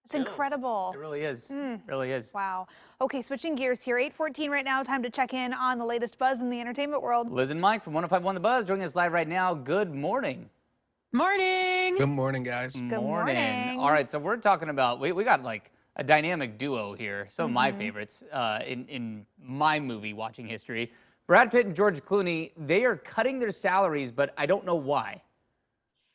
It's incredible. It really is. It really is. Wow. Okay, switching gears here. 8:14 right now. Time to check in on the latest buzz in the entertainment world. Liz and Mike from 105.1 The Buzz joining us live right now. Good morning. Morning. Good morning, guys. Good morning. All right, so we're talking about, we got like a dynamic duo here. Some of my favorites in my movie watching history. Brad Pitt and George Clooney, they are cutting their salaries, but I don't know why.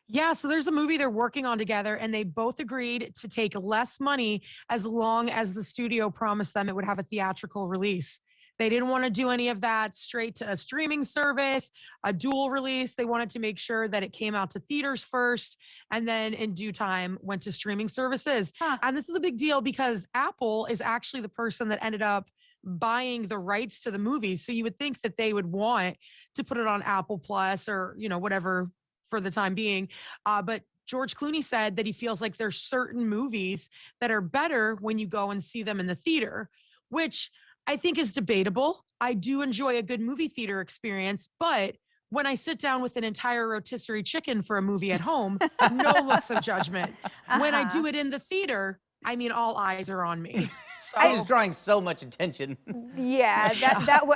Yeah, so there's a movie they're working on together, and they both agreed to take less money as long as the studio promised them it would have a theatrical release. They didn't want to do any of that straight to a streaming service, a dual release. They wanted to make sure that it came out to theaters first and then in due time went to streaming services. And this is a big deal because Apple is actually the person that ended up buying the rights to the movies. So you would think that they would want to put it on Apple Plus or, whatever for the time being. But George Clooney said that he feels like there's certain movies that are better when you go and see them in the theater, which I think is debatable. I do enjoy a good movie theater experience, but when I sit down with an entire rotisserie chicken for a movie at home, no looks of judgment. When I do it in the theater, I mean, all eyes are on me. So, I was drawing so much attention. Yeah,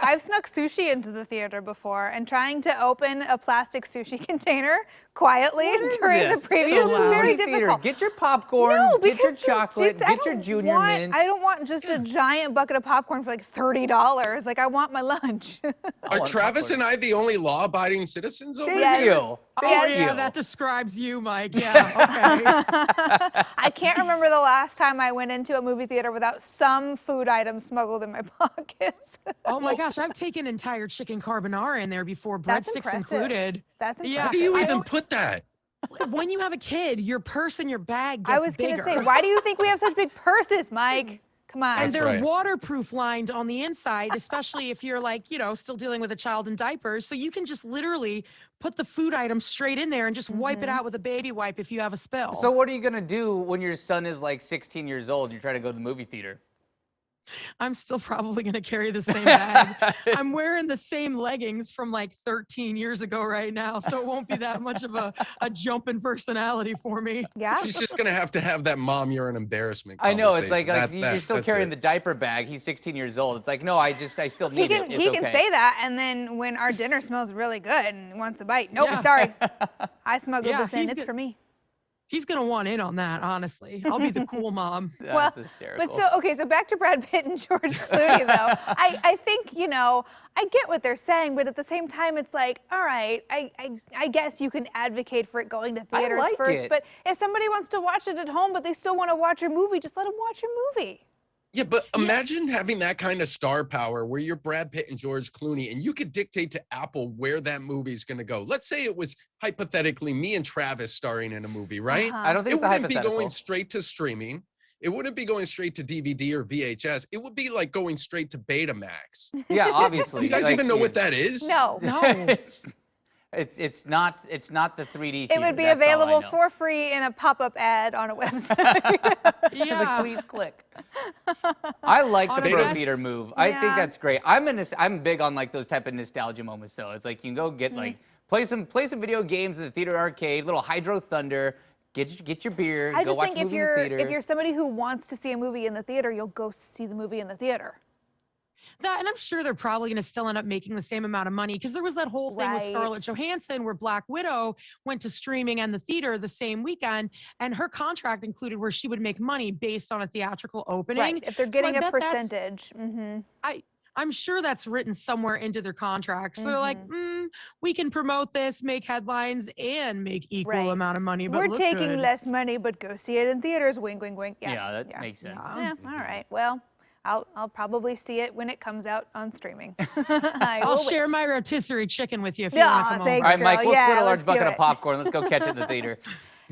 I've snuck sushi into the theater before, and trying to open a plastic sushi container quietly during the previews is very difficult. Get your popcorn, No, get your because chocolate, get your junior mints. I don't want just a giant bucket of popcorn for like $30. Like, I want my lunch. Are Travis and I the only law-abiding citizens over Thank here? you. yeah, that describes you, Mike. Yeah, okay. I can't remember the last time I went into a movie theater without some food item smuggled in my pockets. Oh my gosh, I've taken entire chicken carbonara in there before, breadsticks included. That's impressive. Yeah. How do you even put that? When you have a kid, your purse and your bag gets I was bigger. going to say, why do you think we have such big purses, Mike? Come on. And That's they're right. waterproof lined on the inside, especially if you're like, still dealing with a child in diapers. So you can just literally put the food item straight in there and just wipe it out with a baby wipe if you have a spill. So what are you going to do when your son is like 16 years old and you're trying to go to the movie theater? I'm still probably going to carry the same bag. I'm wearing the same leggings from like 13 years ago right now, so it won't be that much of a jump in personality for me. Yeah. She's just going to have that mom, you're an embarrassment I know, it's like, conversation. you're still carrying the diaper bag. He's 16 years old. It's like, no, I still need it. It's He can okay. say that, and then when our dinner smells really good and wants a bite, nope, Yeah. sorry. I smuggled Yeah, this in. he's It's good. for me. He's going to want in on that, honestly. I'll be the cool mom. That's hysterical. But so back to Brad Pitt and George Clooney, though. I think, I get what they're saying, but at the same time, it's like, all right, I guess you can advocate for it going to theaters like first, it. but if somebody wants to watch it at home, but they still want to watch your movie, just let them watch your movie. Yeah, but imagine having that kind of star power where you're Brad Pitt and George Clooney and you could dictate to Apple where that movie's going to go. Let's say it was hypothetically me and Travis starring in a movie, right? I don't think It it's a wouldn't be hypothetical. going straight to streaming. It wouldn't be going straight to DVD or VHS. It would be like going straight to Betamax. Yeah, obviously. You guys even know what that is? No. No. It's not the 3D. It would be theater, that's all I available know. for free in a pop-up ad on a website. It's Yeah. like, please click. I like the On a pro desk. theater move. I think Yeah. that's great. I'm big on like those type of nostalgia moments though. It's like you can go get like play some video games at the theater arcade, little Hydro Thunder, get your beer, I go just watch think a if movie in the theater. you're somebody who wants to see a movie in the theater, you'll go see the movie in the theater. That, and I'm sure they're probably going to still end up making the same amount of money because there was that whole thing with Scarlett Right. Johansson where Black Widow went to streaming and the theater the same weekend, and her contract included where she would make money based on a theatrical opening. Right. If they're So I getting a bet that's- percentage. I'm sure that's written somewhere into their contracts. So they're like, we can promote this, make headlines, and make equal Right. amount of money. But We're look taking good. less money, but go see it in theaters. Wink, wink, wink. yeah, that makes sense. Yeah, all right. Well, I'll probably see it when it comes out on streaming. I'll share my rotisserie chicken with you if you Yeah, want to come thanks. over. All right, Mike, girl. we'll Yeah, split a large let's bucket do of it. popcorn. Let's go catch it in the theater.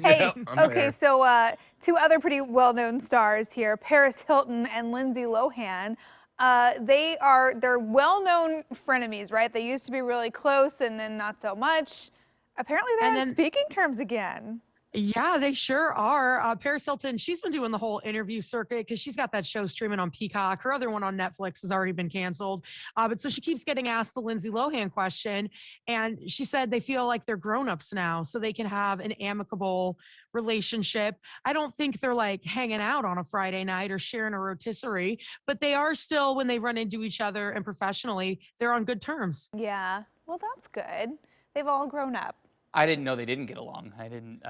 Hey, Yeah, I'm okay, there. so two other pretty well-known stars here, Paris Hilton and Lindsay Lohan. They're well-known frenemies, right? They used to be really close and then not so much. Apparently they're on speaking terms again. Yeah, they sure are. Paris Hilton, she's been doing the whole interview circuit because she's got that show streaming on Peacock. Her other one on Netflix has already been canceled. But so she keeps getting asked the Lindsay Lohan question. And she said they feel like they're grown-ups now, so they can have an amicable relationship. I don't think they're like hanging out on a Friday night or sharing a rotisserie, but they are still, when they run into each other and professionally, they're on good terms. Yeah. Well, that's good. They've all grown up. I didn't know they didn't get along. I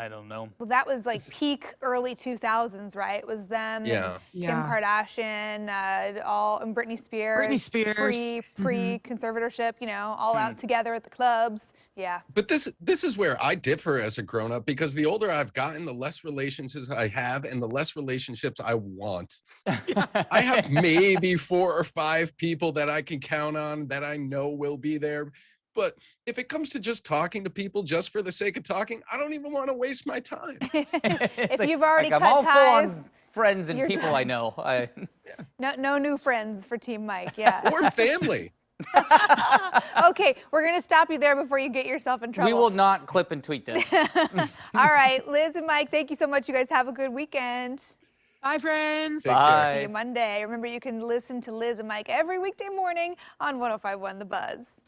don't know. Well, that was like peak early 2000s, right? It was them, Yeah. Kim Yeah. Kardashian, and Britney Spears. Britney Spears. Pre conservatorship, all out together at the clubs. Yeah. But this is where I differ as a grown up, because the older I've gotten, the less relationships I have and the less relationships I want. I have maybe 4 or 5 people that I can count on that I know will be there. But if it comes to just talking to people just for the sake of talking, I don't even want to waste my time. If you've already I'm cut all full ties, on friends and you're people done. I know. no new friends for Team Mike. Yeah. Or family. Okay, we're gonna stop you there before you get yourself in trouble. We will not clip and tweet this. All right, Liz and Mike, thank you so much. You guys have a good weekend. Bye, friends. Take care. See you Bye. Monday. Remember, you can listen to Liz and Mike every weekday morning on 105.1 The Buzz.